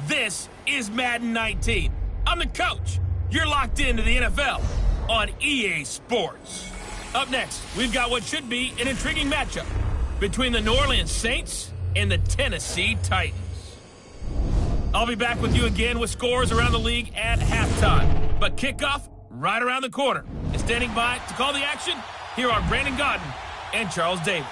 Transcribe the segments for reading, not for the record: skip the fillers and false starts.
This is Madden 19. I'm the coach. You're locked into the NFL on EA Sports. Up next, we've got what should be an intriguing matchup between the New Orleans Saints and the Tennessee Titans. I'll be back with you again with scores around the league at halftime. But kickoff right around the corner. And standing by to call the action, here are Brandon Gaudin and Charles Davis.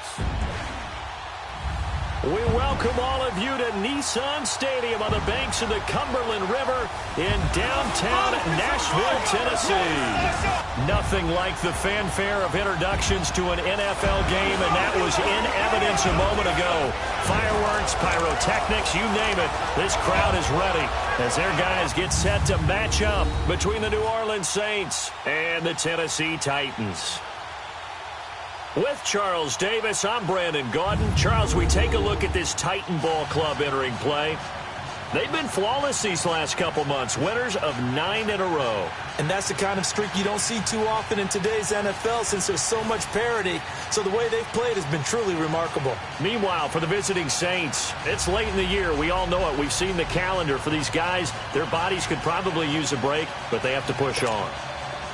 We welcome all of you to Nissan Stadium on the banks of the Cumberland River in downtown Nashville, Tennessee. Nothing like the fanfare of introductions to an NFL game, and that was in evidence a moment ago. Fireworks, pyrotechnics, you name it. This crowd is ready as their guys get set to match up between the New Orleans Saints and the Tennessee Titans. With Charles Davis, I'm Brandon Gaudin. Charles, we take a look at this Titan Ball Club entering play. They've been flawless these last couple months, winners of 9 in a row. And that's the kind of streak you don't see too often in today's NFL since there's so much parity. So the way they've played has been truly remarkable. Meanwhile, for the visiting Saints, it's late in the year. We all know it. We've seen the calendar for these guys. Their bodies could probably use a break, but they have to push on.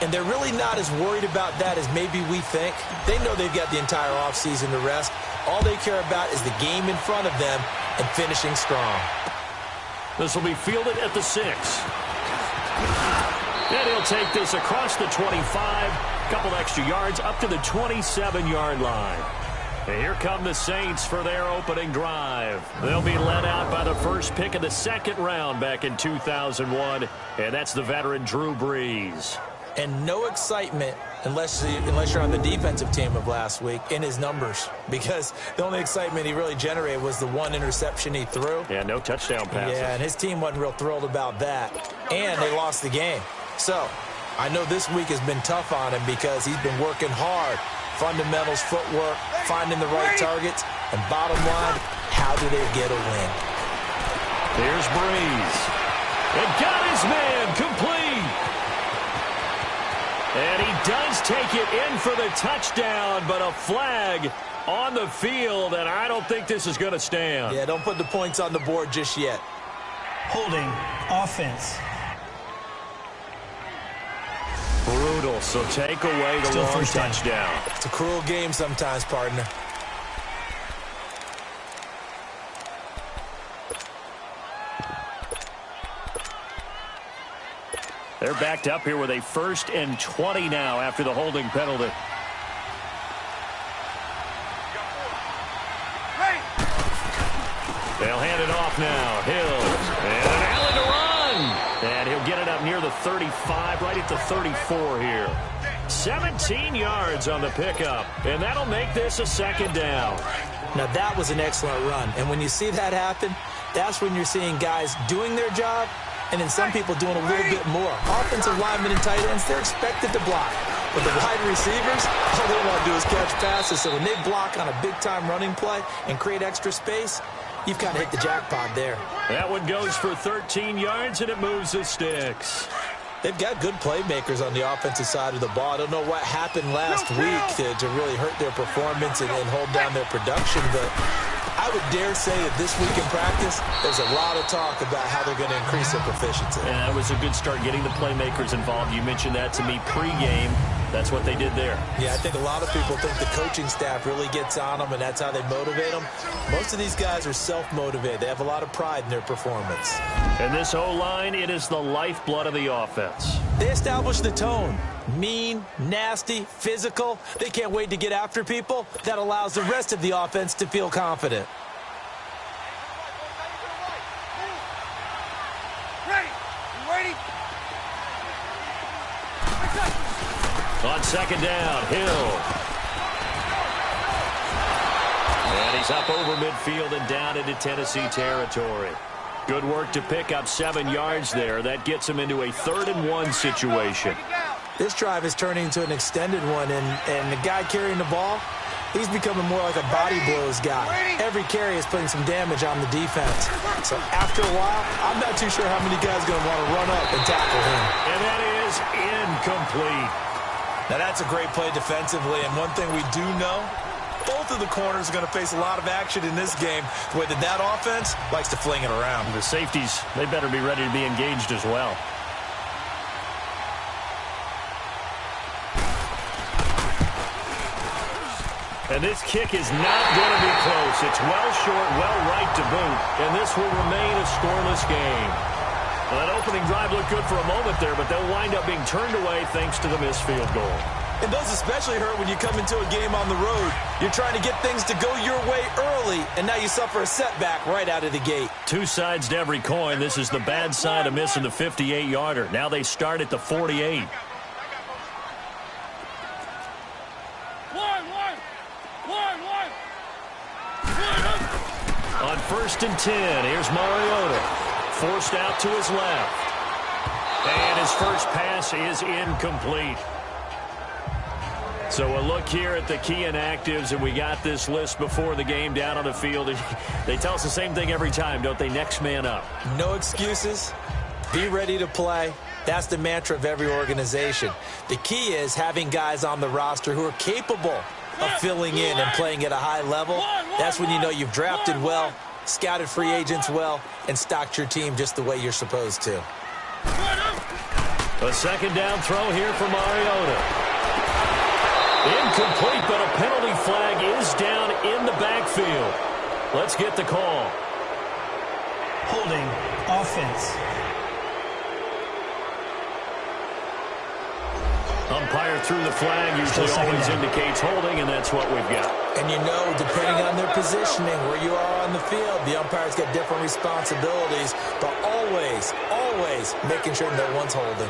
And they're really not as worried about that as maybe we think. They know they've got the entire offseason to rest. All they care about is the game in front of them and finishing strong. This will be fielded at the 6. And he'll take this across the 25. A couple extra yards up to the 27-yard line. And here come the Saints for their opening drive. They'll be led out by the first pick of the second round back in 2001. And that's the veteran Drew Brees. And no excitement unless you're on the defensive team of last week in his numbers, because the only excitement he really generated was the one interception he threw. Yeah, no touchdown passes. Yeah, and his team wasn't real thrilled about that. And they lost the game. So I know this week has been tough on him because he's been working hard. Fundamentals, footwork, finding the right targets, and bottom line, how do they get a win? Here's Brees. And got his man complete. And he does take it in for the touchdown, but a flag on the field, and I don't think this is going to stand. Yeah, don't put the points on the board just yet. Holding offense. Brutal, so take away the long touchdown. It's a cruel game sometimes, partner. They're backed up here with a 1st and 20 now after the holding penalty. They'll hand it off now. Hill. And an alley to run. And he'll get it up near the 35, right at the 34 here. 17 yards on the pickup. And that'll make this a second down. Now, that was an excellent run. And when you see that happen, that's when you're seeing guys doing their job and then some people doing a little bit more. Offensive linemen and tight ends, they're expected to block. But the wide receivers, all they want to do is catch passes. So when they block on a big-time running play and create extra space, you've kind of hit the jackpot there. That one goes for 13 yards, and it moves the sticks. They've got good playmakers on the offensive side of the ball. I don't know what happened last week to really hurt their performance and hold down their production, but I would dare say that this week in practice, there's a lot of talk about how they're going to increase their proficiency. And that was a good start, getting the playmakers involved. You mentioned that to me pregame. That's what they did there. Yeah, I think a lot of people think the coaching staff really gets on them, and that's how they motivate them. Most of these guys are self-motivated. They have a lot of pride in their performance. And this O-line, it is the lifeblood of the offense. They establish the tone. Mean, nasty, physical. They can't wait to get after people. That allows the rest of the offense to feel confident. On second down, Hill. And he's up over midfield and down into Tennessee territory. Good work to pick up 7 yards there. That gets him into a 3rd and 1 situation. This drive is turning into an extended one, and the guy carrying the ball, he's becoming more like a body blows guy. Every carry is putting some damage on the defense. So after a while, I'm not too sure how many guys are going to want to run up and tackle him. And that is incomplete. Now, that's a great play defensively, and one thing we do know Both of the corners are going to face a lot of action in this game, the way that offense likes to fling it around. The safeties, they better be ready to be engaged as well. And this kick is not going to be close. It's well short, well right to boot, and this will remain a scoreless game. Well, that opening drive looked good for a moment there, but they'll wind up being turned away thanks to the missed field goal. And those especially hurt when you come into a game on the road. You're trying to get things to go your way early, and now you suffer a setback right out of the gate. Two sides to every coin. This is the bad side of missing the 58-yarder. Now they start at the 48. On 1st and 10, here's Mariota. Forced out to his left. And his first pass is incomplete. So a look here at the key inactives, and we got this list before the game down on the field. They tell us the same thing every time, don't they? Next man up. No excuses. Be ready to play. That's the mantra of every organization. The key is having guys on the roster who are capable of filling in and playing at a high level. That's when you know you've drafted well, scouted free agents well, and stocked your team just the way you're supposed to. A second down throw here for Mariota. Incomplete, but a penalty flag is down in the backfield. Let's get the call. Holding offense. Umpire threw the flag, usually always indicates holding, and that's what we've got. And you know, depending on their positioning, where you are on the field, the umpire's got different responsibilities, but always making sure no one's holding.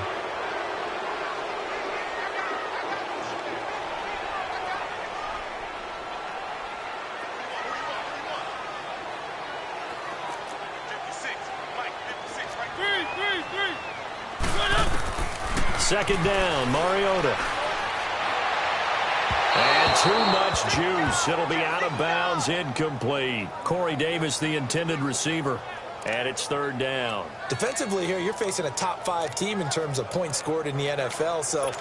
Second down, Mariota. And too much juice. It'll be out of bounds, incomplete. Corey Davis, the intended receiver. And it's third down. Defensively here, you're facing a top-5 team in terms of points scored in the NFL. So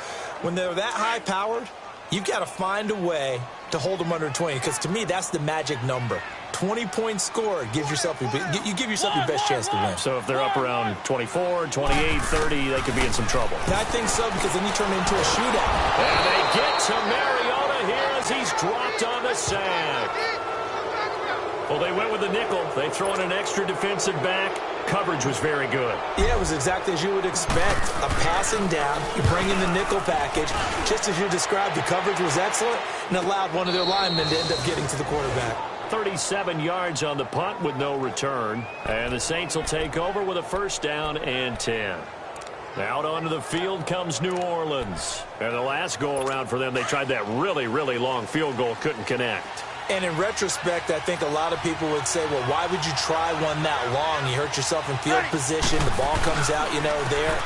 when they're that high-powered, you've got to find a way to hold them under 20. Because to me, that's the magic number. 20 points scored gives yourself your best chance to win. So if they're up around 24, 28, 30, they could be in some trouble. And I think so, because then you turn it into a shootout. And they get to Mariota here as he's dropped on the sack. Well, they went with the nickel. They throw in an extra defensive back. Coverage was very good. Yeah, it was exactly as you would expect. A passing down, you bring in the nickel package. Just as you described, the coverage was excellent and allowed one of their linemen to end up getting to the quarterback. 37 yards on the punt with no return. And the Saints will take over with a first down and 10. Out onto the field comes New Orleans. And the last go-around for them, they tried that really, really long field goal, couldn't connect. And in retrospect, I think a lot of people would say, well, why would you try one that long? You hurt yourself in field position. The ball comes out, there.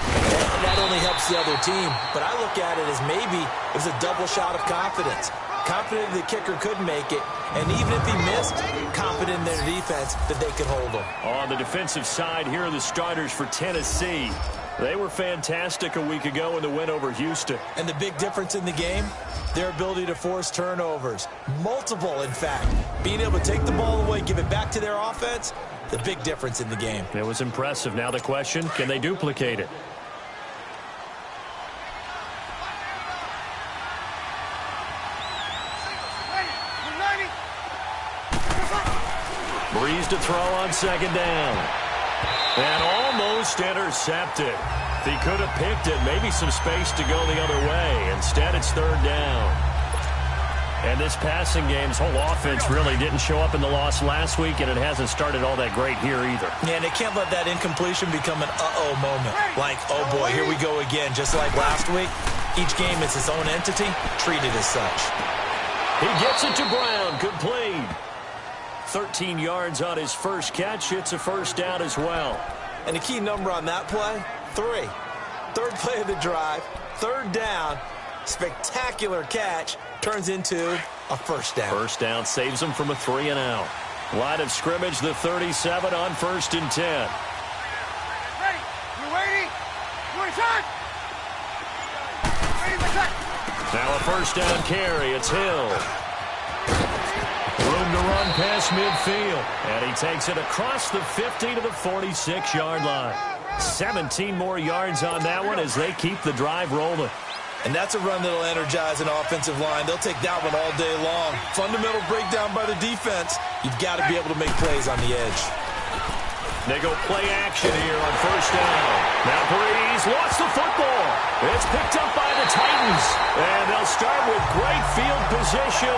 And that only helps the other team. But I look at it as maybe it was a double shot of confidence. Confident the kicker could make it. And even if he missed, confident in their defense that they could hold him. On the defensive side, here are the starters for Tennessee. They were fantastic a week ago in the win over Houston. And the big difference in the game, their ability to force turnovers. Multiple, in fact. Being able to take the ball away, give it back to their offense, the big difference in the game. It was impressive. Now the question, can they duplicate it? Breeze to throw on second down. And almost intercepted. He could have picked it. Maybe some space to go the other way. Instead, it's third down. And this passing game's whole offense really didn't show up in the loss last week, and it hasn't started all that great here either. Yeah, and they can't let that incompletion become an uh-oh moment. Like, oh boy, here we go again. Just like last week, each game is its own entity, treated as such. He gets it to Brown, complete. 13 yards on his first catch. It's a first down as well. And the key number on that play, 3. Third play of the drive, third down, spectacular catch, turns into a first down. First down saves them from a 3-and-out. Line of scrimmage, the 37 on 1st and 10. Ready? You waiting? You return? Ready, return. Now a first down carry. It's Hill. to run past midfield. And he takes it across the 50 to the 46-yard line. 17 more yards on that one as they keep the drive rolling. And that's a run that'll energize an offensive line. They'll take that one all day long. Fundamental breakdown by the defense. You've got to be able to make plays on the edge. They go play action here on first down. Now Breeze lost the football. It's picked up by the Titans. And they'll start with great field position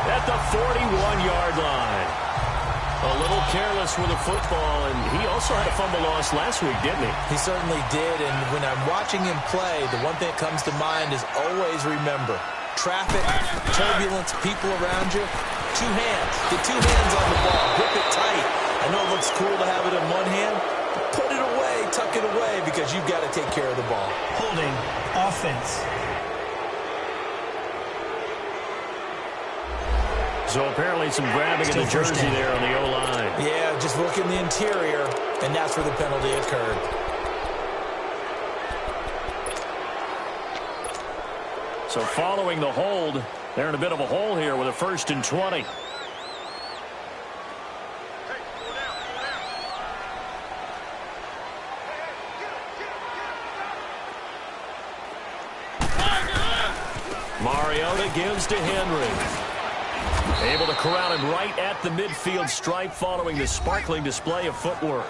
at the 41-yard line. A little careless with the football, and he also had a fumble loss last week, didn't he? He certainly did, and when I'm watching him play, the one thing that comes to mind is always remember, traffic, turbulence, people around you, two hands. Get two hands on the ball. Grip it tight. I know it looks cool to have it in one hand, but put it away, tuck it away, because you've got to take care of the ball. Holding offense. So apparently some grabbing in the jersey there on the O-line. Yeah, just look in the interior, and that's where the penalty occurred. So following the hold, they're in a bit of a hole here with a 1st and 20. Mariota gives to Henry. Able to corral him right at the midfield stripe following the sparkling display of footwork.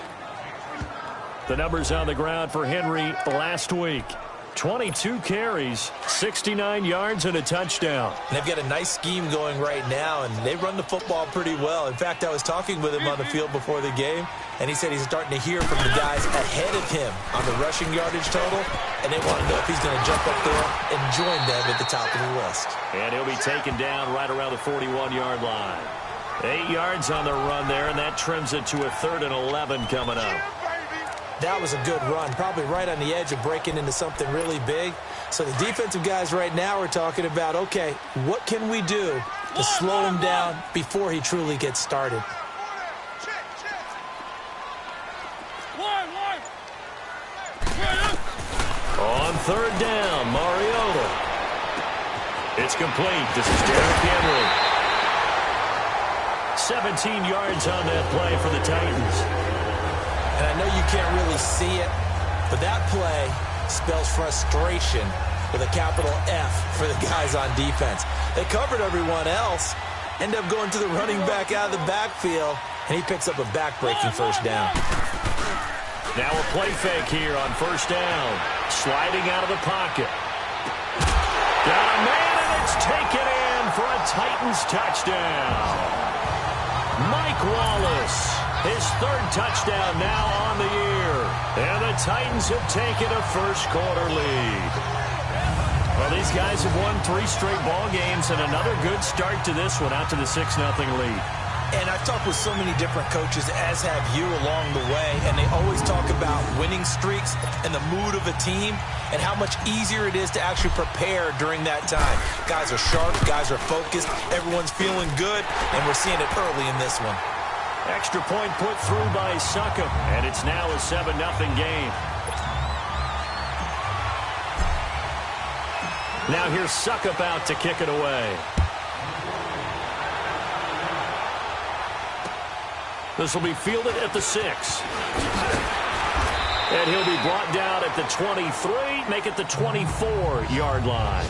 The numbers on the ground for Henry last week. 22 carries, 69 yards, and a touchdown. And they've got a nice scheme going right now, and they run the football pretty well. In fact, I was talking with him on the field before the game, and he said he's starting to hear from the guys ahead of him on the rushing yardage total, and they want to know if he's going to jump up there and join them at the top of the list. And he'll be taken down right around the 41-yard line. 8 yards on the run there, and that trims it to a 3rd and 11 coming up. That was a good run, probably right on the edge of breaking into something really big. So the defensive guys right now are talking about, okay, what can we do to slow him down before he truly gets started? On 3rd down, Mariota. It's complete. This is Derrick Henry. 17 yards on that play for the Titans. And I know you can't really see it, but that play spells frustration with a capital F for the guys on defense. They covered everyone else, end up going to the running back out of the backfield, and he picks up a back-breaking 1st down. Now a play fake here on 1st down. Sliding out of the pocket. Got a man, and it's taken in for a Titans touchdown. Mike Wallace. His 3rd touchdown now on the year. And the Titans have taken a first-quarter lead. Well, these guys have won 3 straight ball games and another good start to this one out to the 6-0 lead. And I've talked with so many different coaches, as have you along the way, and they always talk about winning streaks and the mood of a team and how much easier it is to actually prepare during that time. Guys are sharp, guys are focused, everyone's feeling good, and we're seeing it early in this one. Extra point put through by Succop, and it's now a 7-0 game. Now here's Succop out to kick it away. This will be fielded at the 6. And he'll be brought down at the 23, make it the 24-yard line.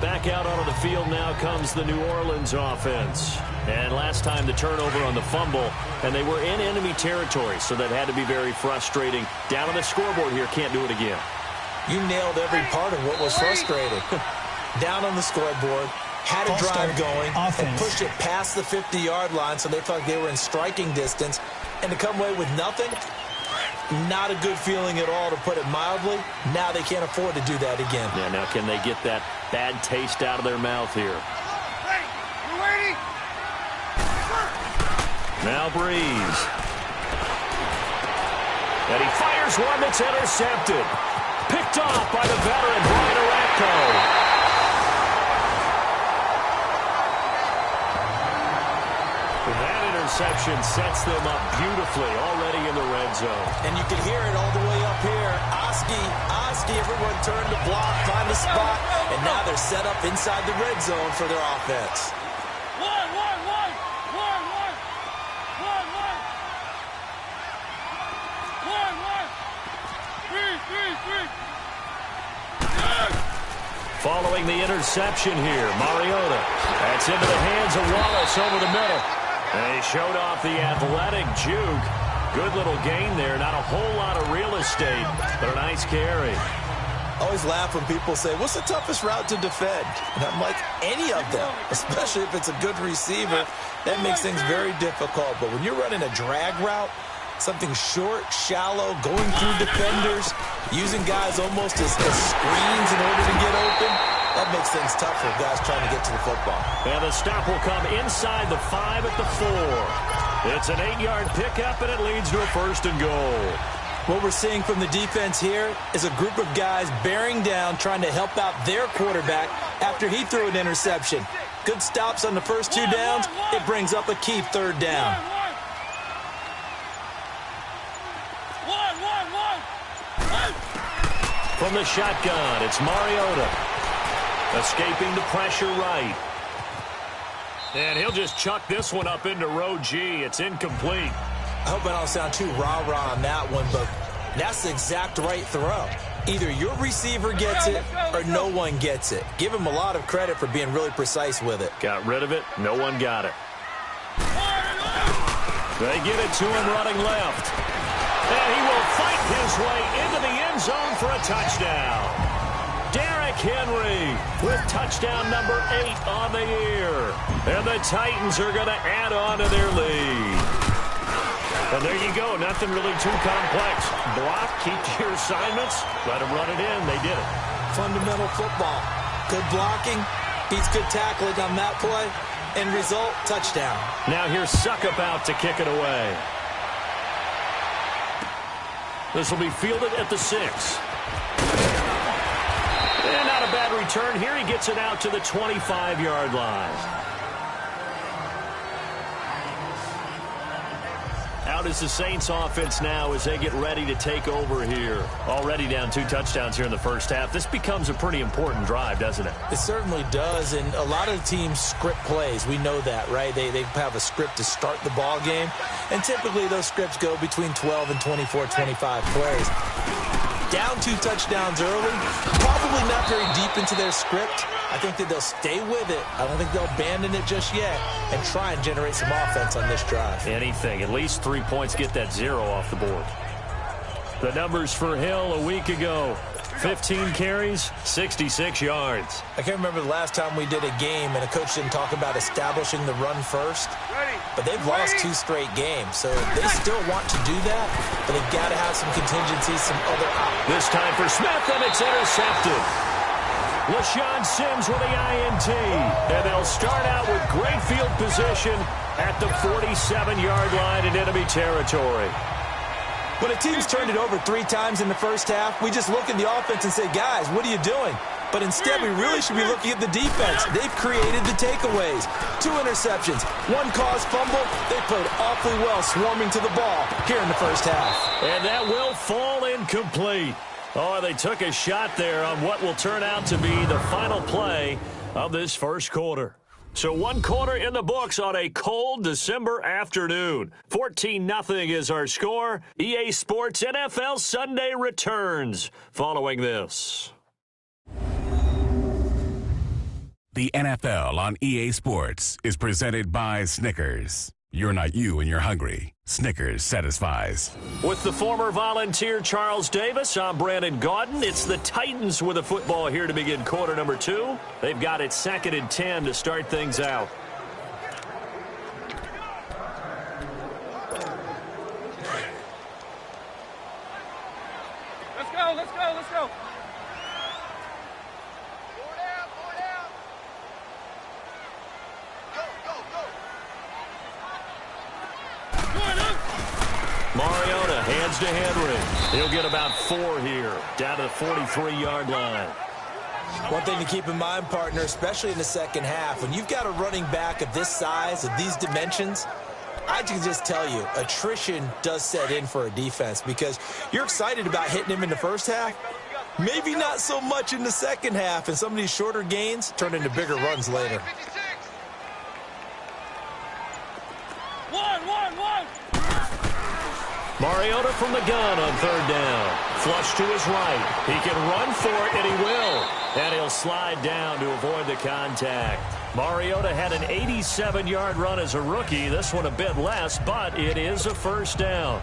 Back out onto the field now comes the New Orleans offense. And last time the turnover on the fumble, and they were in enemy territory, so that had to be very frustrating. Down on the scoreboard here, can't do it again. You nailed every part of what was frustrating. Down on the scoreboard, had a drive going, and pushed it past the 50-yard line so they felt like they were in striking distance, and to come away with nothing, not a good feeling at all, to put it mildly. Now they can't afford to do that again. Yeah, now can they get that bad taste out of their mouth here? Hey, you waiting? Now Breeze. And he fires one that's intercepted. Picked off by the veteran Brian Orakpo. That interception sets them up beautifully already in the red zone. And you can hear it all the way up here. Oski, everyone turned to block, find a spot, And now they're set up inside the red zone for their offense. Following the interception here, Mariota. That's into the hands of Wallace over the middle. And he showed off the athletic juke. Good little gain there. Not a whole lot of real estate, but a nice carry. I always laugh when people say, what's the toughest route to defend? And I'm like, any of them, especially if it's a good receiver. That makes things very difficult. But when you're running a drag route, something short, shallow, going through defenders, using guys almost as screens in order to get open, that makes things tough for guys trying to get to the football. And the stop will come inside the 5 at the 4. It's an 8-yard pickup, and it leads to a 1st and goal. What we're seeing from the defense here is a group of guys bearing down, trying to help out their quarterback after he threw an interception. Good stops on the first 2 downs. It brings up a key 3rd down. From the shotgun, it's Mariota. Escaping the pressure right. And he'll just chuck this one up into row G. It's incomplete. I hope I don't sound too rah-rah on that one, but that's the exact right throw. Either your receiver gets it or no one gets it. Give him a lot of credit for being really precise with it. Got rid of it. No one got it. They get it to him running left. And he will fight his way into the end zone for a touchdown. Derrick Henry with touchdown number 8 on the year. And the Titans are going to add on to their lead. And there you go. Nothing really too complex. Block, keep to your assignments, let them run it in. They did it. Fundamental football. Good blocking, beats good tackling on that play. End result, touchdown. Now here's Suckup out to kick it away. This will be fielded at the 6. And not a bad return here. He gets it out to the 25-yard line. Out is the Saints offense now as they get ready to take over here. Already down 2 touchdowns here in the first half. This becomes a pretty important drive, doesn't it? It certainly does, and a lot of the teams script plays. We know that, right? They have a script to start the ball game, and typically those scripts go between 12 and 24, 25 plays. Down 2 touchdowns early, probably not very deep into their script. I think that they'll stay with it. I don't think they'll abandon it just yet and try and generate some offense on this drive. Anything. At least 3 points, get that 0 off the board. The numbers for Hill a week ago. 15 carries, 66 yards. I can't remember the last time we did a game and a coach didn't talk about establishing the run first. But they've lost 2 straight games, so they still want to do that, but they've got to have some contingencies, some other options. This time for Smith, and it's intercepted. LaShawn Sims with the INT, and they'll start out with great field position at the 47-yard line in enemy territory. When a team's turned it over 3 times in the first half, we just look at the offense and say, guys, what are you doing? But instead, we really should be looking at the defense. They've created the takeaways. 2 interceptions, 1 caused fumble. They played awfully well swarming to the ball here in the first half. And that will fall incomplete. Oh, they took a shot there on what will turn out to be the final play of this first quarter. So 1 quarter in the books on a cold December afternoon. 14-0 is our score. EA Sports NFL Sunday returns following this. The NFL on EA Sports is presented by Snickers. You're not you when you're hungry. Snickers satisfies. With the former Volunteer Charles Davis, I'm Brandon Gaudin. It's the Titans with the football here to begin quarter number 2. They've got it 2nd and 10 to start things out. Let's go, let's go, let's go. Mariota hands to Henry. He'll get about 4 here, down to the 43-yard line. One thing to keep in mind, partner, especially in the second half, when you've got a running back of this size, of these dimensions, I can just tell you, attrition does set in for a defense because you're excited about hitting him in the first half, Maybe not so much in the second half, and some of these shorter gains turn into bigger runs later. 1-1-1. Mariota from the gun on third down. Flush to his right. He can run for it, and he will. And he'll slide down to avoid the contact. Mariota had an 87-yard run as a rookie. This one a bit less, but it is a first down.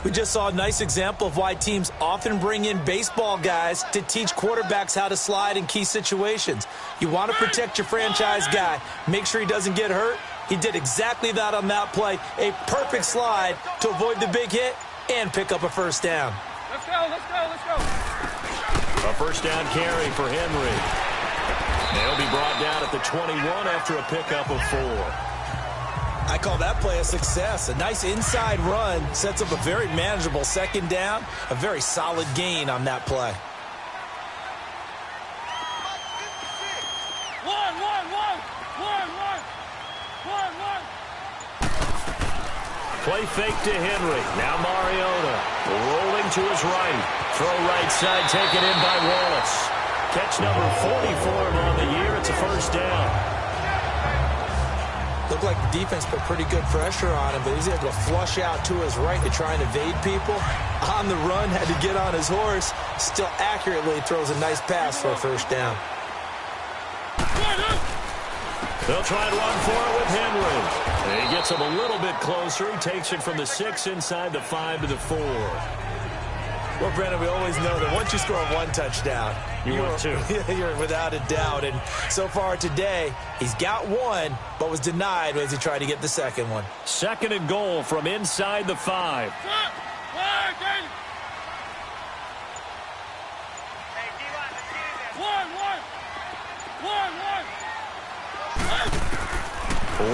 We just saw a nice example of why teams often bring in baseball guys to teach quarterbacks how to slide in key situations. You want to protect your franchise guy. Make sure he doesn't get hurt. He did exactly that on that play. A perfect slide to avoid the big hit and pick up a first down. Let's go, let's go, let's go. A first down carry for Henry. They'll be brought down at the 21 after a pickup of 4. I call that play a success. A nice inside run sets up a very manageable second down. A very solid gain on that play. 1-1-1. 1-1. Play fake to Henry. Now Mariota rolling to his right. Throw right side taken in by Wallace. Catch number 40 for him on the year. It's a first down. Looked like the defense put pretty good pressure on him, but he's able to flush out to his right to try and evade people. On the run, had to get on his horse. Still accurately throws a nice pass for a first down. They'll try and run for it with Henry. He gets him a little bit closer. He takes it from the 6 inside the 5 to the 4. Well, Brandon, we always know that once you score one touchdown, you're 2. You're without a doubt. And so far today, he's got one, but was denied as he tried to get the second one. Second and goal from inside the 5.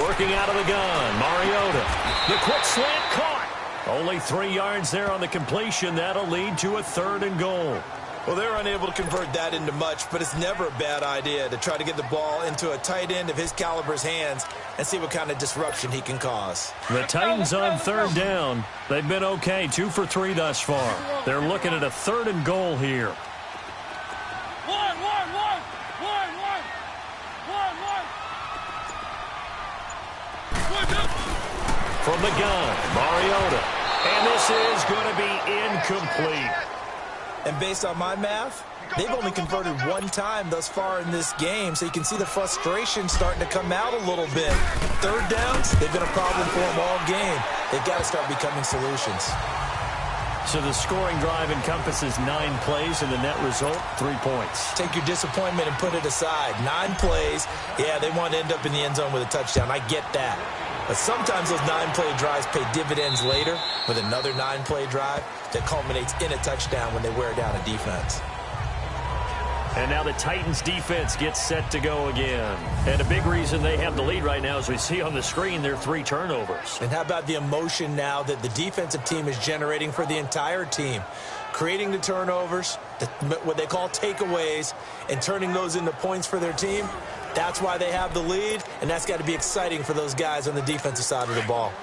Working out of the gun, Mariota. The quick slant caught. Only 3 yards there on the completion. That'll lead to a 3rd and goal. Well, they're unable to convert that into much, but it's never a bad idea to try to get the ball into a tight end of his caliber's hands and see what kind of disruption he can cause. The Titans on 3rd down. They've been okay, 2 for 3 thus far. They're looking at a 3rd and goal here. 1-1-1. 1-1. From the gun, Mariota. And this is going to be incomplete. And based on my math, they've only converted one time thus far in this game, so you can see the frustration starting to come out a little bit. 3rd downs, they've been a problem for them all game. They've got to start becoming solutions. So the scoring drive encompasses 9 plays, and the net result, 3 points. Take your disappointment and put it aside. 9 plays, yeah, they want to end up in the end zone with a touchdown. I get that. But sometimes those 9-play drives pay dividends later with another 9-play drive that culminates in a touchdown when they wear down a defense. And now the Titans defense gets set to go again. And a big reason they have the lead right now, as we see on the screen, their 3 turnovers. And how about the emotion now that the defensive team is generating for the entire team? Creating the turnovers, what they call takeaways, and turning those into points for their team. That's why they have the lead, and that's got to be exciting for those guys on the defensive side of the ball.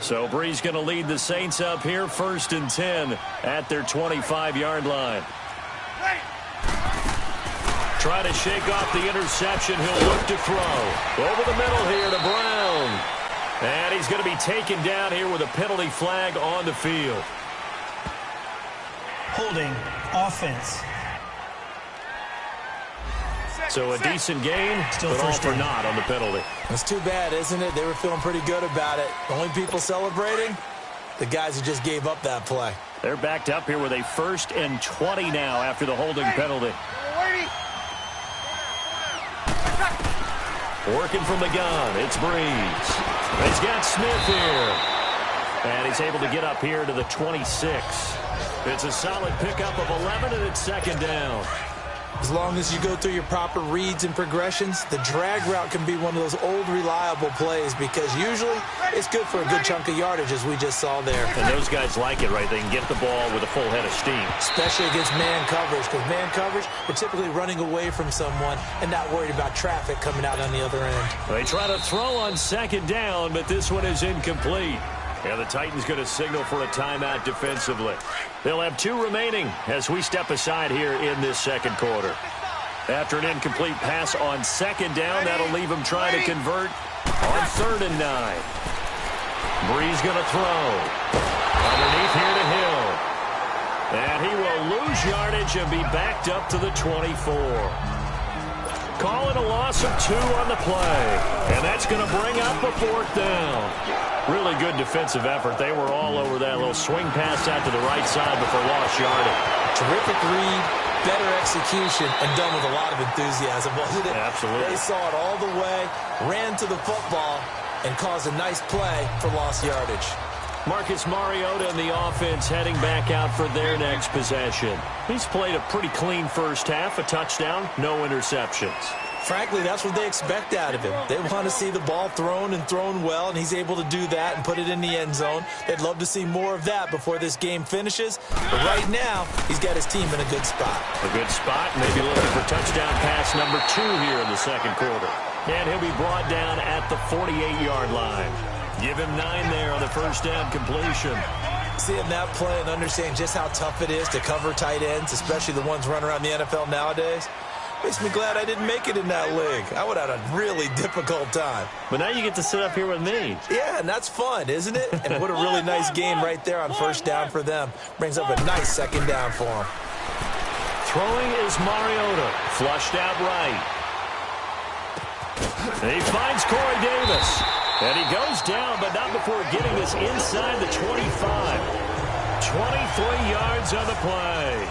So Brees going to lead the Saints up here, 1st and 10 at their 25-yard line. Try to shake off the interception. He'll look to throw. Over the middle here to Brown. And he's going to be taken down here with a penalty flag on the field. Holding offense. So a decent gain, Still but all first for down. naught on the penalty. It's too bad, isn't it? They were feeling pretty good about it. The only people celebrating, the guys who just gave up that play. They're backed up here with a 1st and 20 now after the holding penalty. Working from the gun, it's Brees. He's got Smith here. And he's able to get up here to the 26. It's a solid pickup of 11, and it's 2nd down. As long as you go through your proper reads and progressions, the drag route can be one of those old reliable plays because usually it's good for a good chunk of yardage, as we just saw there. And those guys like it, right? They can get the ball with a full head of steam. Especially against man coverage, because man coverage, they're typically running away from someone and not worried about traffic coming out on the other end. They try to throw on 2nd down, but this one is incomplete. And the Titans going to signal for a timeout defensively. They'll have 2 remaining as we step aside here in this second quarter. After an incomplete pass on second down, that'll leave him trying to convert on 3rd and 9. Brees going to throw. Underneath here to Hill. And he will lose yardage and be backed up to the 24. Call it a loss of 2 on the play. And that's going to bring up a 4th down. Really good defensive effort. They were all over that little swing pass out to the right side before lost yardage. Terrific read, better execution, and done with a lot of enthusiasm, wasn't it? Absolutely. They saw it all the way, ran to the football, and caused a nice play for lost yardage. Marcus Mariota and the offense heading back out for their next possession. He's played a pretty clean first half, a touchdown, no interceptions. Frankly, that's what they expect out of him. They want to see the ball thrown and thrown well, and he's able to do that and put it in the end zone. They'd love to see more of that before this game finishes. But right now, he's got his team in a good spot. A good spot, maybe looking for touchdown pass number 2 here in the second quarter. And he'll be brought down at the 48-yard line. Give him 9 there on the first down completion. Seeing that play and understanding just how tough it is to cover tight ends, especially the ones running around the NFL nowadays, makes me glad I didn't make it in that league. I would have had a really difficult time. But now you get to sit up here with me. Yeah, and that's fun, isn't it? And what a really nice game right there on first down for them. Brings up a nice second down for them. Throwing is Mariota. Flushed out right. And he finds Corey Davis. And he goes down, but not before getting this inside the 25. 23 yards on the play.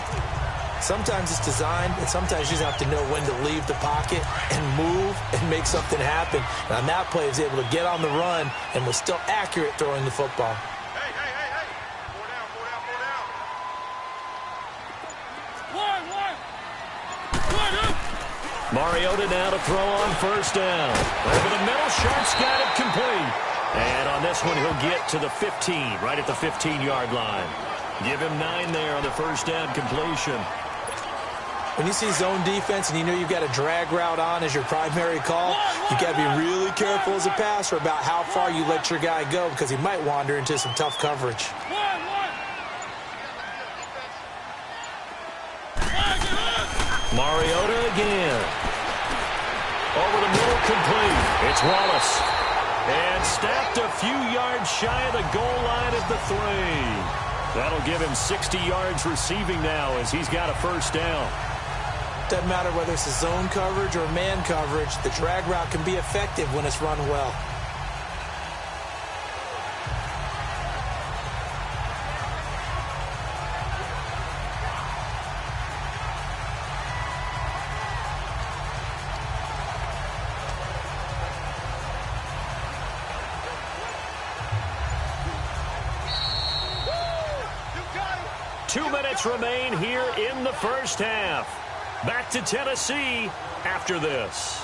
Sometimes it's designed, and sometimes you just have to know when to leave the pocket and move and make something happen. And on that play, he was able to get on the run and was still accurate throwing the football. Hey. 4 down. Mariota now to throw on first down. Over the middle, Sharp's got it complete. And on this one, he'll get to the 15, right at the 15-yard line. Give him 9 there on the first down completion. When you see zone defense and you know you've got a drag route on as your primary call, you've got to be really careful as a passer about how far you let your guy go because he might wander into some tough coverage. Mariota again. Over the middle, complete. It's Wallace. And stacked a few yards shy of the goal line at the 3. That'll give him 60 yards receiving now as he's got a first down. Doesn't matter whether it's a zone coverage or man coverage, the drag route can be effective when it's run well. Remain here in the first half. Back to Tennessee after this.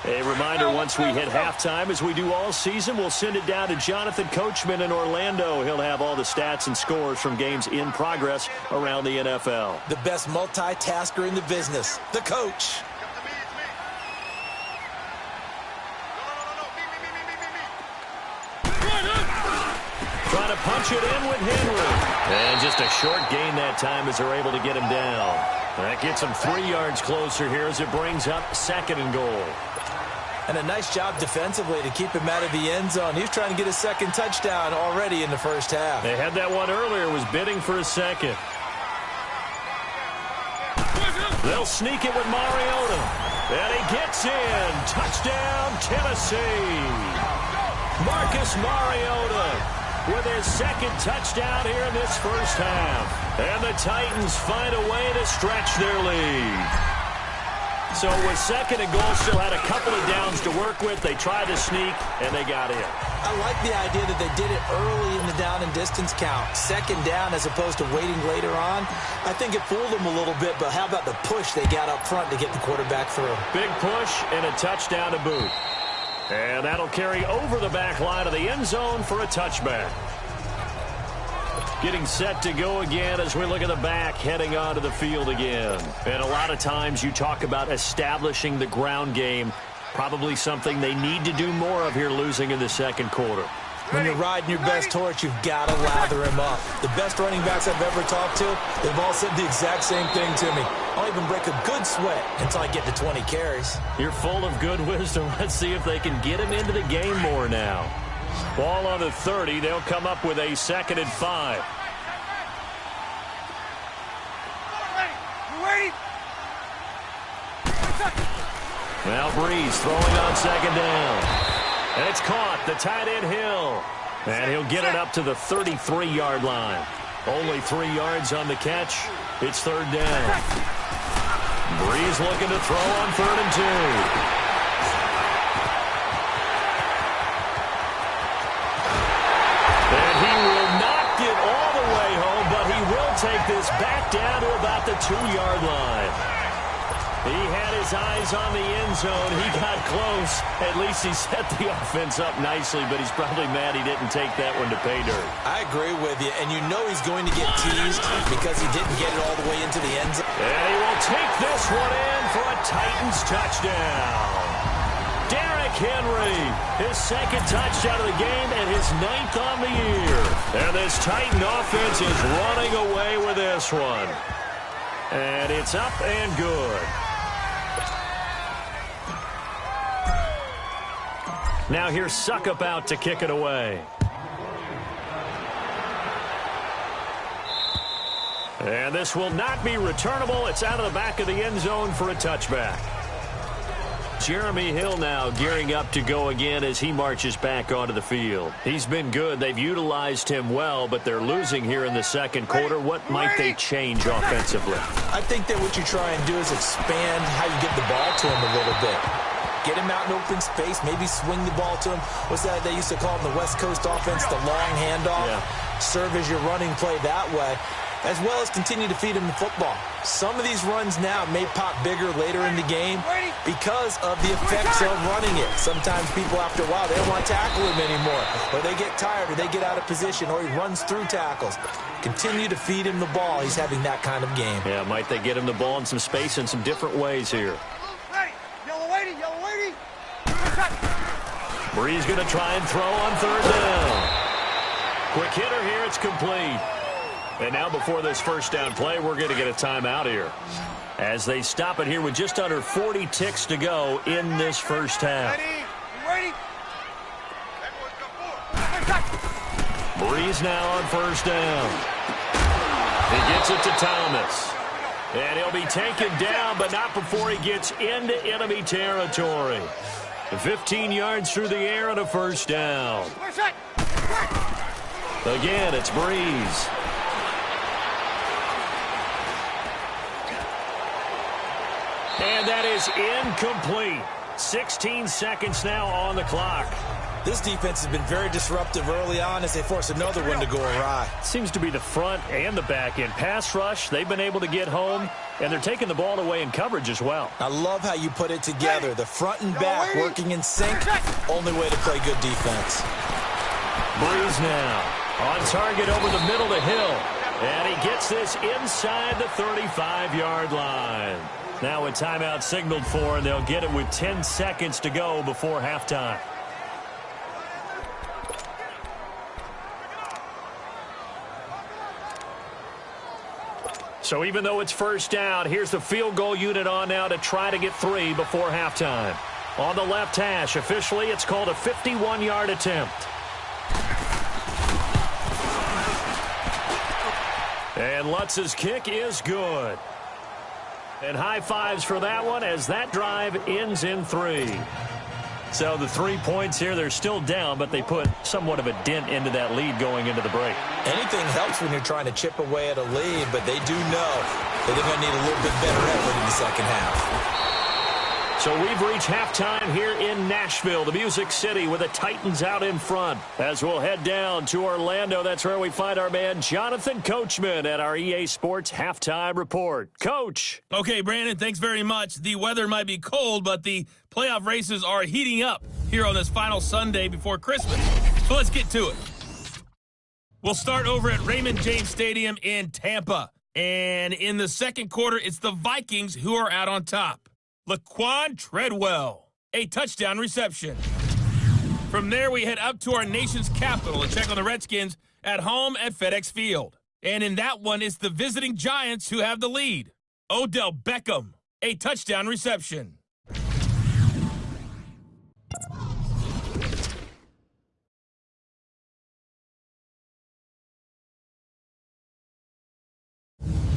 A reminder, once we hit halftime, as we do all season, we'll send it down to Jonathan Coachman in Orlando. He'll have all the stats and scores from games in progress around the NFL. The best multitasker in the business, the coach. Trying to punch it in with Henry. And just a short gain that time as they're able to get him down. That gets him 3 yards closer here as it brings up 2nd and goal. And a nice job defensively to keep him out of the end zone. He was trying to get his 2nd touchdown already in the first half. They had that one earlier, was bidding for a 2nd. They'll sneak it with Mariota. And he gets in. Touchdown, Tennessee. Marcus Mariota with his 2nd touchdown here in this first half. And the Titans find a way to stretch their lead. So with second and goal, still had a couple of downs to work with. They tried to sneak, and they got in. I like the idea that they did it early in the down and distance count. Second down as opposed to waiting later on. I think it fooled them a little bit, but how about the push they got up front to get the quarterback through? Big push and a touchdown to boot. And that'll carry over the back line of the end zone for a touchback. Getting set to go again as we look at the back, heading onto the field again. And a lot of times you talk about establishing the ground game. Probably something they need to do more of here, losing in the second quarter. When you're riding your best horse, you've got to lather him up. The best running backs I've ever talked to, they've all said the exact same thing to me. I'll even break a good sweat until I get to 20 carries. You're full of good wisdom. Let's see if they can get him into the game more now. Ball on the 30. They'll come up with a 2nd and 5. Now Breeze throwing on 2nd down. And it's caught. The tight end Hill. And he'll get it up to the 33-yard line. Only 3 yards on the catch. It's 3rd down. Breeze looking to throw on 3rd and 2. Take this back down to about the 2-yard line. He had his eyes on the end zone. He got close. At least he set the offense up nicely, but he's probably mad he didn't take that one to pay dirt. I agree with you, and you know he's going to get teased because he didn't get it all the way into the end zone. And he will take this one in for a Titans touchdown. Derrick Henry, his 2nd touchdown of the game and his 9th on the year. And this Titan offense is running away with this one. And it's up and good. Now here's Suckup out to kick it away. And this will not be returnable. It's out of the back of the end zone for a touchback. Jeremy Hill now gearing up to go again as he marches back onto the field. He's been good. They've utilized him well, but they're losing here in the second quarter. What might they change offensively? I think that what you try and do is expand how you get the ball to him a little bit. Get him out in open space, maybe swing the ball to him. What's that they used to call in the West Coast offense, the long handoff? Yeah. Serve as your running play that way, as well as continue to feed him the football. Some of these runs now may pop bigger later in the game because of the effects of running it. Sometimes people, after a while, they don't want to tackle him anymore, or they get tired, or they get out of position, or he runs through tackles. Continue to feed him the ball. He's having that kind of game. Yeah, might they get him the ball in some space in some different ways here. Breeze going to try and throw on 3rd down. Quick hitter here. It's complete. And now before this first down play, we're going to get a timeout here as they stop it here with just under 40 ticks to go in this first half. Breeze now on 1st down. He gets it to Thomas. And he'll be taken down, but not before he gets into enemy territory. 15 yards through the air and a 1st down. Again, it's Breeze. And that is incomplete. 16 seconds now on the clock. This defense has been very disruptive early on as they force another one to go awry. Seems to be the front and the back end. Pass rush, they've been able to get home, and they're taking the ball away in coverage as well. I love how you put it together. The front and back working in sync. Only way to play good defense. Breeze now on target over the middle to Hill. And he gets this inside the 35-yard line. Now a timeout signaled for, and they'll get it with 10 seconds to go before halftime. So even though it's 1st down, here's the field goal unit on now to try to get 3 before halftime. On the left hash, officially it's called a 51-yard attempt. And Lutz's kick is good. And high fives for that one as that drive ends in 3. So the 3 points here, they're still down, but they put somewhat of a dent into that lead going into the break. Anything helps when you're trying to chip away at a lead, but they do know that they're going to need a little bit better effort in the second half. So we've reached halftime here in Nashville, the Music City, with the Titans out in front. As we'll head down to Orlando, that's where we find our man Jonathan Coachman at our EA Sports Halftime Report. Coach. Okay, Brandon, thanks very much. The weather might be cold, but the playoff races are heating up here on this final Sunday before Christmas. So let's get to it. We'll start over at Raymond James Stadium in Tampa. And in the second quarter, it's the Vikings who are out on top. Laquan Treadwell, a touchdown reception. From there, we head up to our nation's capital and check on the Redskins at home at FedEx Field. And in that one, it's the visiting Giants who have the lead. Odell Beckham, a touchdown reception.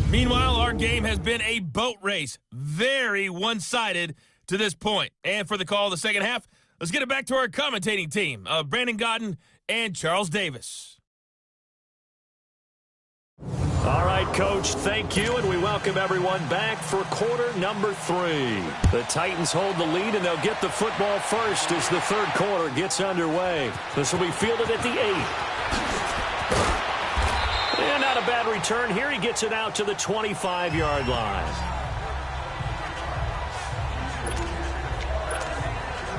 Meanwhile, our game has been a boat race. Very one-sided to this point. And for the call of the second half, let's get it back to our commentating team of Brandon Gaudin and Charles Davis. All right, Coach, thank you, and we welcome everyone back for quarter number 3. The Titans hold the lead, and they'll get the football first as the third quarter gets underway. This will be fielded at the 8. And not a bad return here. He gets it out to the 25-yard line.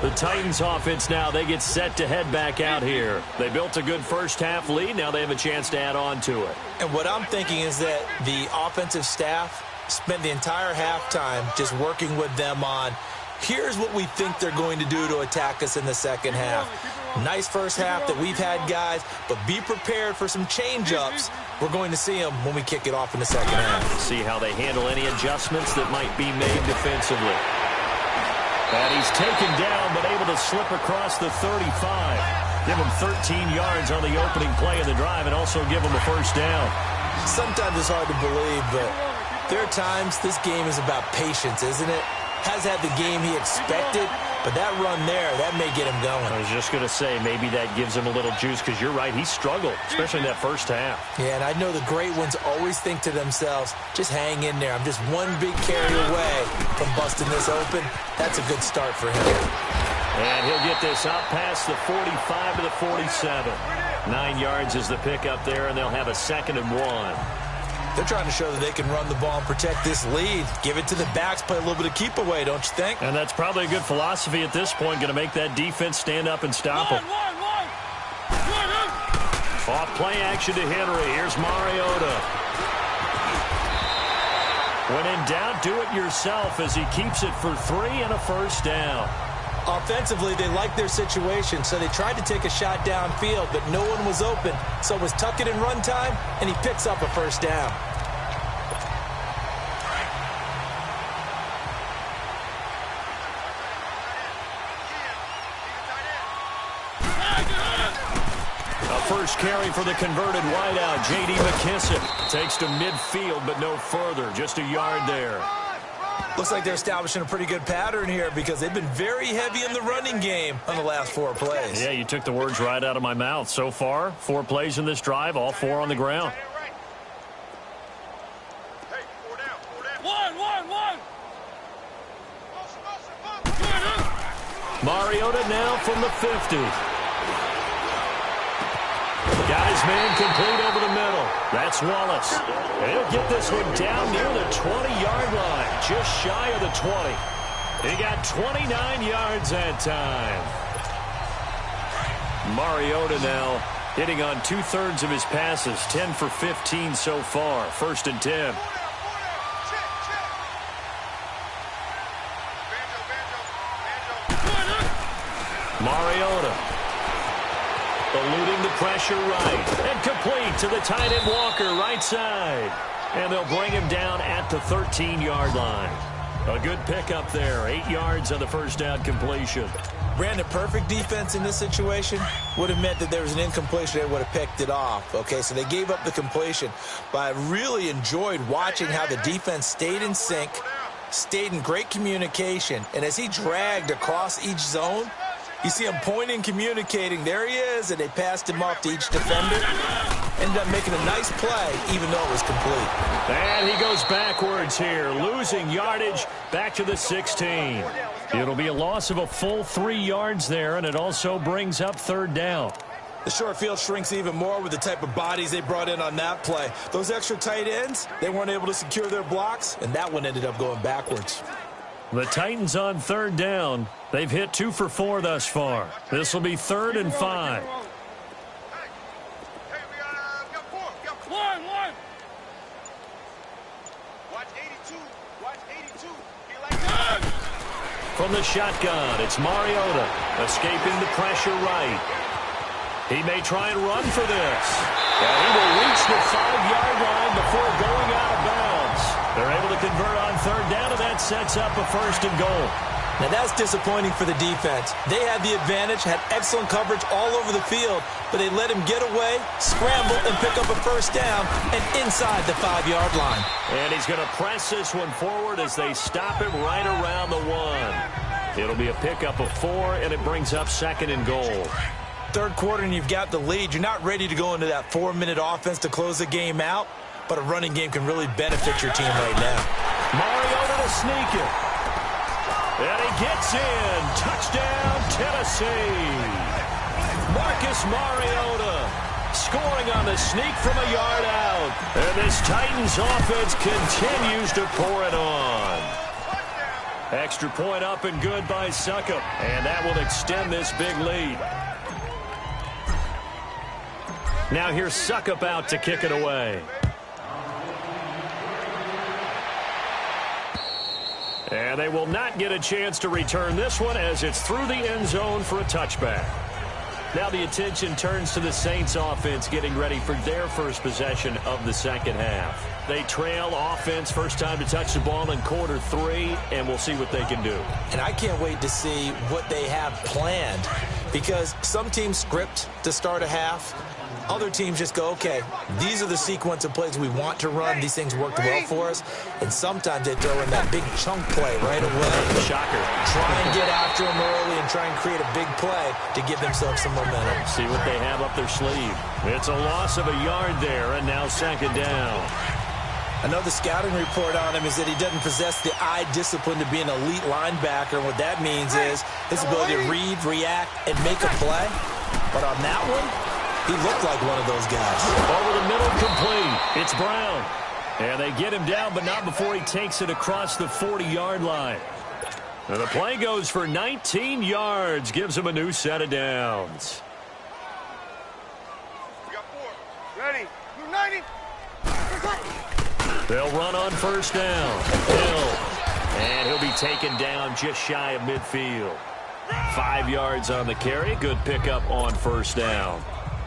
The Titans offense now, they get set to head back out here. They built a good first-half lead. Now they have a chance to add on to it. And what I'm thinking is that the offensive staff spent the entire halftime just working with them on, here's what we think they're going to do to attack us in the second half. Nice first half that we've had, guys, but be prepared for some change-ups. We're going to see them when we kick it off in the second half. See how they handle any adjustments that might be made defensively. And he's taken down, but able to slip across the 35. Give him 13 yards on the opening play of the drive and also give him a first down. Sometimes it's hard to believe, but there are times this game is about patience, isn't it? Has had the game he expected, but that run there, that may get him going. I was just going to say, maybe that gives him a little juice, because you're right, he struggled, especially in that first half. Yeah, and I know the great ones always think to themselves, just hang in there. I'm just one big carry away from busting this open. That's a good start for him. And he'll get this up past the 45 to the 47. 9 yards is the pickup there, and they'll have a 2nd and 1. They're trying to show that they can run the ball and protect this lead. Give it to the backs, play a little bit of keep away, don't you think? And that's probably a good philosophy at this point, going to make that defense stand up and stop them. Off play action to Henry. Here's Mariota. When in doubt, do it yourself as he keeps it for 3 and a first down. Offensively, they like their situation, so they tried to take a shot downfield, but no one was open. So it was tuck it in run time, and he picks up a first down. A first carry for the converted wideout, J.D. McKissic. Takes to midfield, but no further. Just a yard there. Looks like they're establishing a pretty good pattern here because they've been very heavy in the running game on the last 4 plays. Yeah, you took the words right out of my mouth. So far, 4 plays in this drive, all 4 on the ground. Mariota now from the 50. Got his man complete over the middle. That's Wallace. And he'll get this one down near the 20-yard line, just shy of the 20. He got 29 yards that time. Mariota now hitting on 2/3 of his passes, 10 for 15 so far. 1st and 10. Mariota eluding the pressure right. And complete to the tight end Walker, right side. And they'll bring him down at the 13-yard line. A good pickup there. 8 yards on the first down completion. Brandon, perfect defense in this situation would have meant that there was an incompletion. They would have picked it off. Okay, so they gave up the completion. But I really enjoyed watching how the defense stayed in sync, stayed in great communication. And as he dragged across each zone, you see him pointing, communicating. There he is, and they passed him off to each defender. ended up making a nice play, even though it was complete. And he goes backwards here, losing yardage back to the 16. It'll be a loss of a full 3 yards there, and it also brings up third down. The short field shrinks even more with the type of bodies they brought in on that play. Those extra tight ends, they weren't able to secure their blocks, and that one ended up going backwards. The Titans on third down. They've hit 2 for 4 thus far. This will be 3rd and 5. From the shotgun, it's Mariota escaping the pressure right. He may try and run for this. And he will reach the 5-yard line before going out of bounds. They're able to convert on third down, and that sets up a 1st and goal. Now that's disappointing for the defense. They had the advantage, had excellent coverage all over the field, but they let him get away, scramble, and pick up a 1st down and inside the 5-yard line. And he's going to press this one forward as they stop him right around the 1. It'll be a pickup of 4, and it brings up 2nd and goal. Third quarter and you've got the lead. You're not ready to go into that 4-minute offense to close the game out, but a running game can really benefit your team right now. Mariota to sneak it. And he gets in. Touchdown, Tennessee. Marcus Mariota scoring on the sneak from a yard out. And this Titans offense continues to pour it on. Extra point up and good by Succop. And that will extend this big lead. Now here's Succop out to kick it away. And they will not get a chance to return this one as it's through the end zone for a touchback. Now the attention turns to the Saints offense getting ready for their first possession of the second half. They trail offense, first time to touch the ball in quarter 3, and we'll see what they can do. And I can't wait to see what they have planned, because some teams script to start a half. Other teams just go, okay, these are the sequence of plays we want to run. These things worked well for us. And sometimes they throw in that big chunk play right away. Shocker. Try and get after them early and try and create a big play to give themselves some momentum. See what they have up their sleeve. It's a loss of a yard there, and now 2nd down. Another scouting report on him is that he doesn't possess the eye discipline to be an elite linebacker. And what that means is his ability to read, react, and make a play. But on that one, he looked like one of those guys. Over the middle, complete. It's Brown. And they get him down, but not before he takes it across the 40-yard line. And the play goes for 19 yards, gives him a new set of downs. We got 4. Ready. 90. They'll run on first down. Hill. And he'll be taken down just shy of midfield. 5 yards on the carry. Good pickup on first down.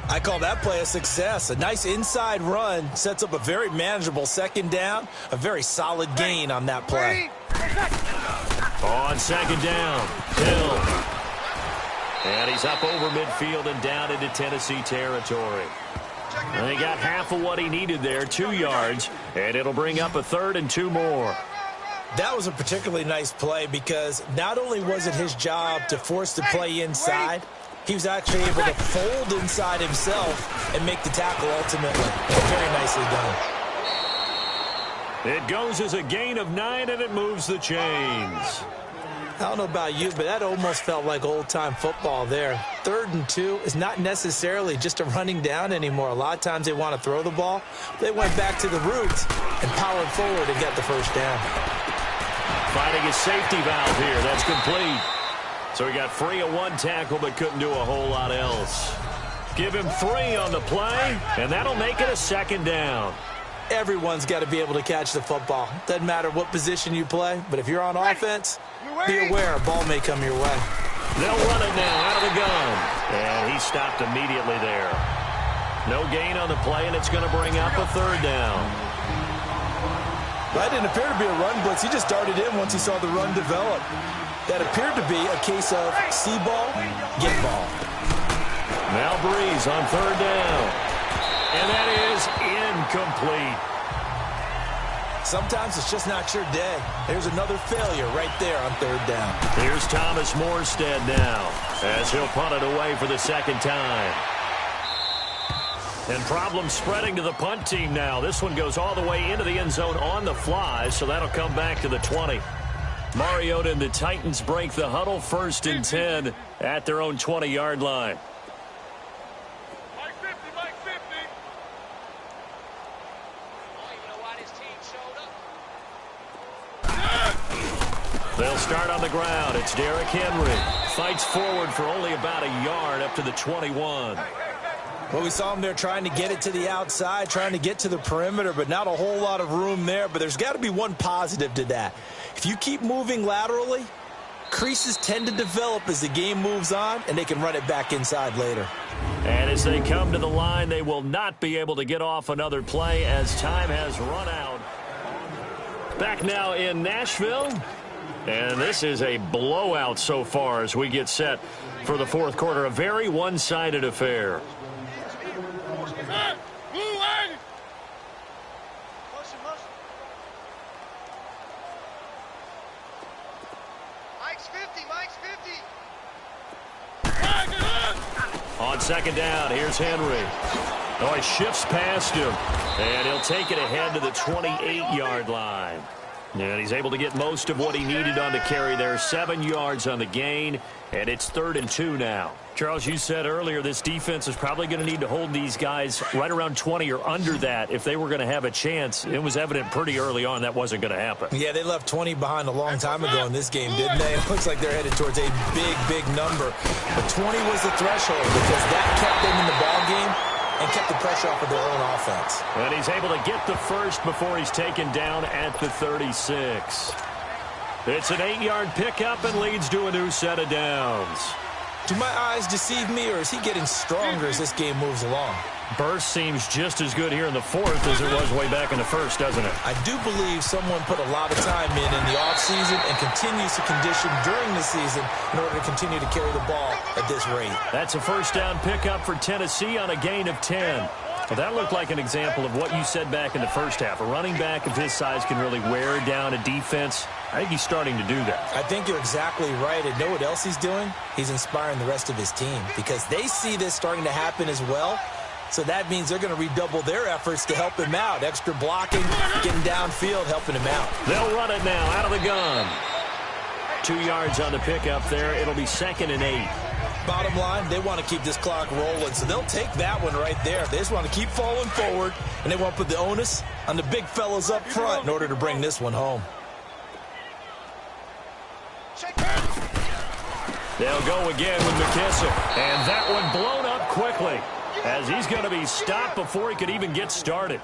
I call that play a success. A nice inside run sets up a very manageable 2nd down. A very solid gain on that play. On 2nd down, Hill. And he's up over midfield and down into Tennessee territory. And he got half of what he needed there, 2 yards, and it'll bring up a 3rd and 2 more. That was a particularly nice play because not only was it his job to force the play inside, he was actually able to fold inside himself and make the tackle ultimately. Very nicely done. It goes as a gain of 9, and it moves the chains. I don't know about you, but that almost felt like old-time football there. 3rd and 2 is not necessarily just a running down anymore. A lot of times they want to throw the ball. They went back to the roots and powered forward and got the 1st down. Finding his safety valve here. That's complete. So he got free of 1 tackle but couldn't do a whole lot else. Give him 3 on the play, and that'll make it a 2nd down. Everyone's got to be able to catch the football. Doesn't matter what position you play, but if you're on offense, be aware a ball may come your way. They'll run it now out of the gun. And he stopped immediately there. No gain on the play, and it's going to bring up a 3rd down. That didn't appear to be a run blitz. He just darted in once he saw the run develop. That appeared to be a case of see ball, get ball. Now Breeze on 3rd down. And that is incomplete. Sometimes it's just not your day. There's another failure right there on 3rd down. Here's Thomas Morstead now as he'll punt it away for the 2nd time. And problems spreading to the punt team now. This one goes all the way into the end zone on the fly, so that'll come back to the 20. Mariota and the Titans break the huddle, 1st and 10 at their own 20-yard line. Mike 50, Mike 50. They'll start on the ground. It's Derrick Henry. Fights forward for only about a yard up to the 21. Well, we saw him there trying to get it to the outside, trying to get to the perimeter, but not a whole lot of room there. But there's got to be one positive to that. If you keep moving laterally, creases tend to develop as the game moves on, and they can run it back inside later. And as they come to the line, they will not be able to get off another play as time has run out. Back now in Nashville. And this is a blowout so far as we get set for the 4th quarter. A very one-sided affair. Mike's 50, Mike's 50. On 2nd down, here's Henry. Oh, he shifts past him. And he'll take it ahead to the 28-yard line. And he's able to get most of what he needed on the carry there. 7 yards on the gain, and it's 3rd and 2 now. Charles, you said earlier this defense is probably going to need to hold these guys right around 20 or under that if they were going to have a chance. It was evident pretty early on that wasn't going to happen. Yeah, they left 20 behind a long time ago in this game, didn't they? It looks like they're headed towards a big, big number. But 20 was the threshold because that kept them in the ball game and kept the pressure off of their own offense. And he's able to get the first before he's taken down at the 36. It's an 8-yard pickup and leads to a new set of downs. Do my eyes deceive me, or is he getting stronger as this game moves along? Burst seems just as good here in the 4th as it was way back in the 1st, doesn't it? I do believe someone put a lot of time in the offseason and continues to condition during the season in order to continue to carry the ball at this rate. That's a 1st down pickup for Tennessee on a gain of 10. Well, that looked like an example of what you said back in the 1st half. A running back of his size can really wear down a defense. I think he's starting to do that. I think you're exactly right. And know what else he's doing? He's inspiring the rest of his team because they see this starting to happen as well. So that means they're going to redouble their efforts to help him out. Extra blocking, getting downfield, helping him out. They'll run it now out of the gun. 2 yards on the pickup there. It'll be 2nd and 8. Bottom line, they want to keep this clock rolling, so they'll take that one right there. They just want to keep falling forward, and they want to put the onus on the big fellas up front in order to bring this one home. They'll go again with McKissick, and that one blown up quickly as he's going to be stopped before he could even get started.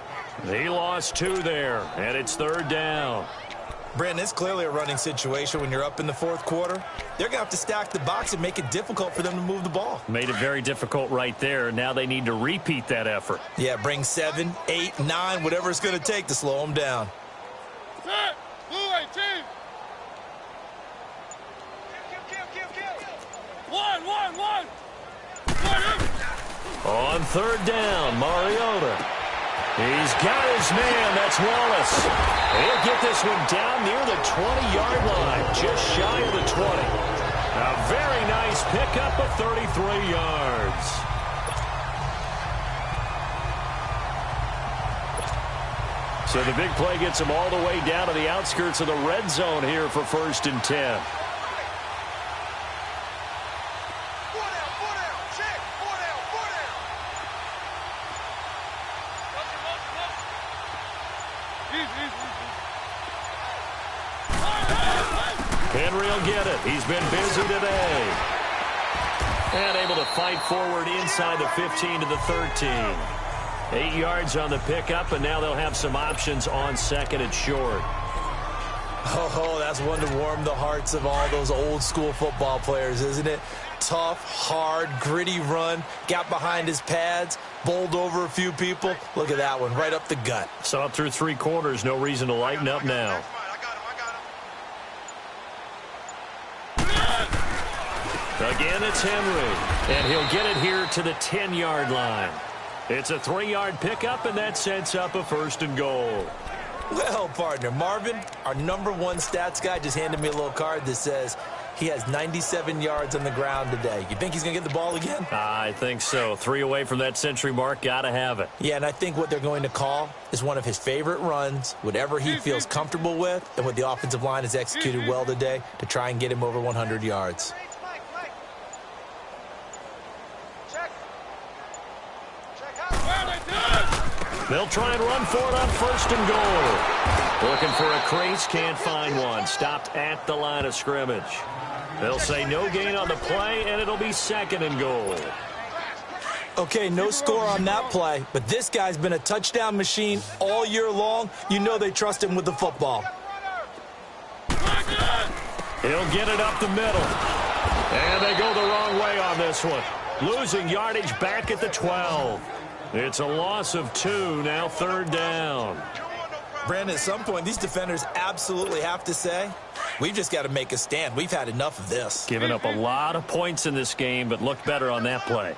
He lost 2 there, and it's 3rd down. Brandon, it's clearly a running situation when you're up in the 4th quarter. They're going to have to stack the box and make it difficult for them to move the ball. Made it very difficult right there. Now they need to repeat that effort. Yeah, bring 7, 8, 9, whatever it's going to take to slow them down. Set. Blue 18. One. On 3rd down, Mariota. He's got his man. That's Wallace. He'll get this one down near the 20-yard line, just shy of the 20. A very nice pickup of 33 yards. So the big play gets him all the way down to the outskirts of the red zone here for 1st and 10. Henry will get it. He's been busy today. And able to fight forward inside the 15 to the 13. 8 yards on the pickup, and now they'll have some options on 2nd and short. Oh, that's one to warm the hearts of all those old school football players, isn't it? Tough, hard, gritty run. Got behind his pads, bowled over a few people. Look at that one, right up the gut. So up through 3 quarters, no reason to lighten up now. Again, it's Henry, and he'll get it here to the 10-yard line. It's a 3-yard pickup, and that sets up a 1st and goal. Well, partner, Marvin, our #1 stats guy, just handed me a little card that says He has 97 yards on the ground today. You think he's going to get the ball again? I think so. 3 away from that century mark. Got to have it. Yeah, and I think what they're going to call is one of his favorite runs, whatever he feels comfortable with, and what the offensive line has executed well today to try and get him over 100 yards. They'll try and run for it on 1st and goal. Looking for a crease, can't find one. Stopped at the line of scrimmage. They'll say no gain on the play, and it'll be 2nd and goal. Okay, no score on that play, but this guy's been a touchdown machine all year long. You know they trust him with the football. He'll get it up the middle. And they go the wrong way on this one. Losing yardage back at the 12. It's a loss of 2, now 3rd down. Brandon, at some point, these defenders absolutely have to say, we've just got to make a stand. We've had enough of this. Giving up a lot of points in this game, but looked better on that play.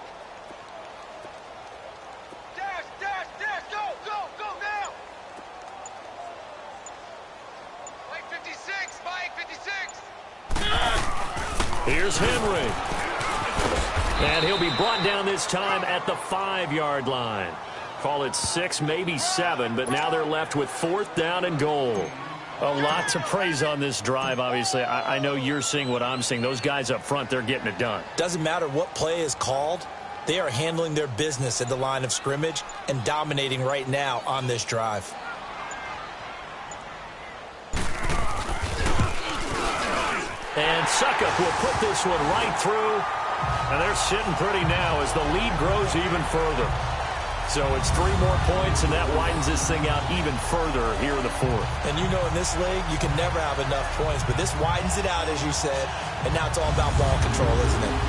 Dash, dash, dash, go now! Mike 56, Mike 56! Here's Henry. And he'll be brought down this time at the 5-yard line. Call it 6, maybe 7, but now they're left with 4th down and goal. A lot to praise on this drive, obviously. I know you're seeing what I'm seeing. Those guys up front, they're getting it done. Doesn't matter what play is called. They are handling their business at the line of scrimmage and dominating right now on this drive. And Succop will put this one right through. And they're sitting pretty now as the lead grows even further. So it's 3 more points, and that widens this thing out even further here in the 4th. And you know in this league, you can never have enough points, but this widens it out, as you said, and now it's all about ball control, isn't it?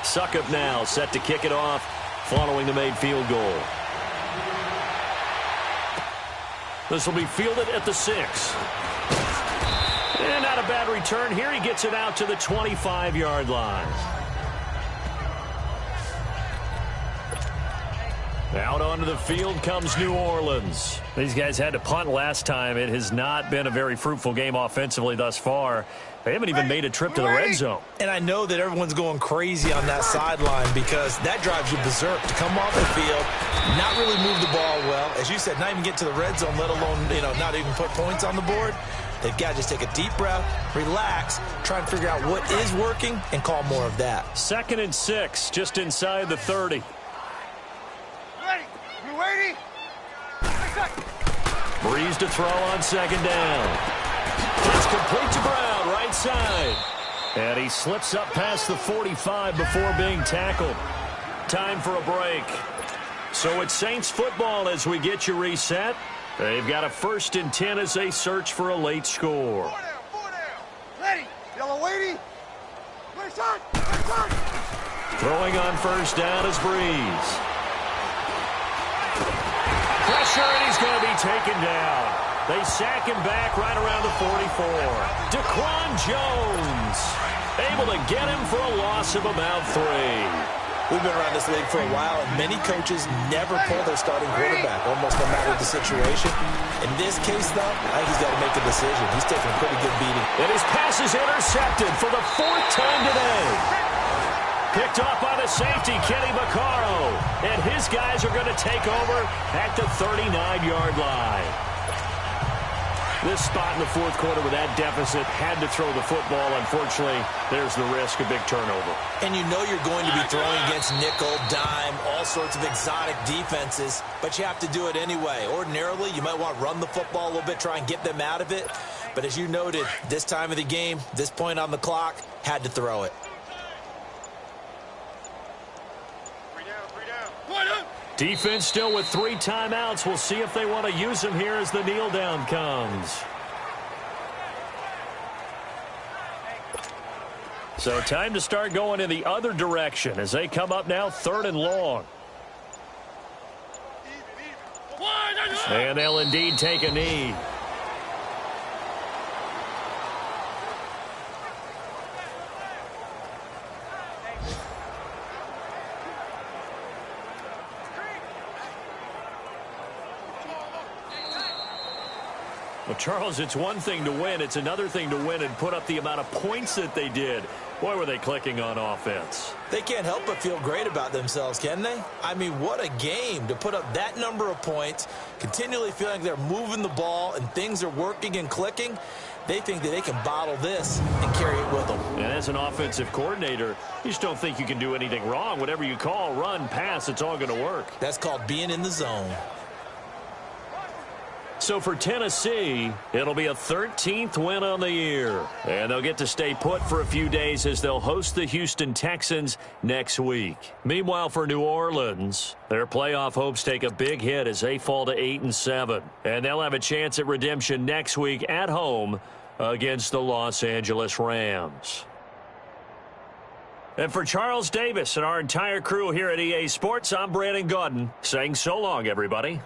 Succop now set to kick it off following the made field goal. This will be fielded at the 6. And not a bad return here. He gets it out to the 25-yard line. Out onto the field comes New Orleans. These guys had to punt last time. It has not been a very fruitful game offensively thus far. They haven't even made a trip to the red zone. And I know that everyone's going crazy on that sideline because that drives you berserk to come off the field, not really move the ball well. As you said, not even get to the red zone, let alone, not even put points on the board. They've got to just take a deep breath, relax, try and figure out what is working, and call more of that. 2nd and 6, just inside the 30. Ready? You ready? Breeze to throw on 2nd down. It's complete to Brown, right side. And he slips up past the 45 before being tackled. Time for a break. So it's Saints football as we get you reset. They've got a 1st and 10 as they search for a late score. 4 down. Ready? Yellow weighty. Play start. Throwing on 1st down is Breeze. Pressure, and he's going to be taken down. They sack him back right around the 44. Daquan Jones able to get him for a loss of about 3. We've been around this league for a while, and many coaches never pull their starting quarterback, almost no matter the situation. In this case, though, I think he's got to make a decision. He's taking a pretty good beating. And his pass is intercepted for the 4th time today. Picked off by the safety, Kenny Vaccaro. And his guys are going to take over at the 39-yard line. This spot in the 4th quarter with that deficit, had to throw the football. Unfortunately, there's the risk of big turnover. And you know you're going to be throwing against nickel, dime, all sorts of exotic defenses, but you have to do it anyway. Ordinarily, you might want to run the football a little bit, try and get them out of it. But as you noted, this time of the game, this point on the clock, had to throw it. 3 down. Defense still with 3 timeouts. We'll see if they want to use them here as the kneel down comes. So time to start going in the other direction as they come up now 3rd and long. And they'll indeed take a knee. Well, Charles, it's one thing to win. It's another thing to win and put up the amount of points that they did. Boy, were they clicking on offense. They can't help but feel great about themselves, can they? I mean, what a game to put up that number of points, continually feeling they're moving the ball and things are working and clicking. They think that they can bottle this and carry it with them. And as an offensive coordinator, you just don't think you can do anything wrong. Whatever you call, run, pass, it's all going to work. That's called being in the zone. So for Tennessee, it'll be a 13th win on the year. And they'll get to stay put for a few days as they'll host the Houston Texans next week. Meanwhile, for New Orleans, their playoff hopes take a big hit as they fall to 8-7. And they'll have a chance at redemption next week at home against the Los Angeles Rams. And for Charles Davis and our entire crew here at EA Sports, I'm Brandon Gaudin saying so long, everybody.